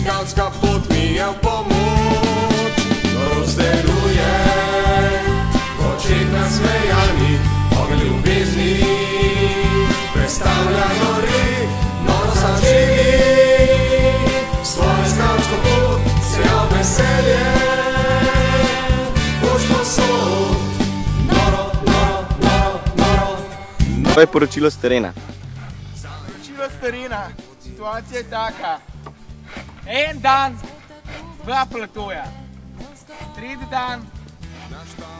skavtska pot mi je v pomoč. Rozdeluje v očeh nasmejanih, ogenj ljubezni prestavlja gori, noro zaživi svojo skavtsko pot, sejo veselje boš posod. Noro, noro, noro, noro. To je poročilo s terena. Poročilo s terena. Situacija je taka. En dan, dva platoja. Tretji dan,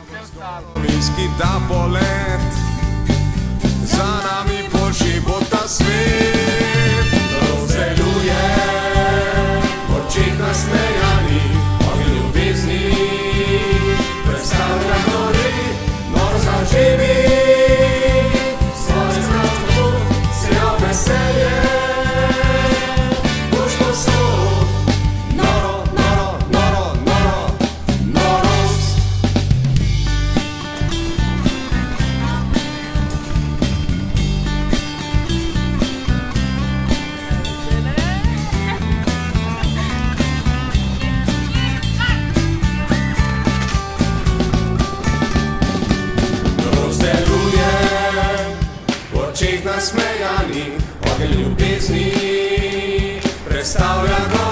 vse ostalo. Minski da polet, za nami boljši bo ta svet. Rozdeluje v očeh nasmejanih, ogenj ljubezni prestavlja gori, noro zaživi svojo skavtsko pot, sejo veselje boš posod. Noro, noro, noro, noro, norost. Rozdeluje v očeh nasmejanih, ogenj ljubezni prestavlja gori.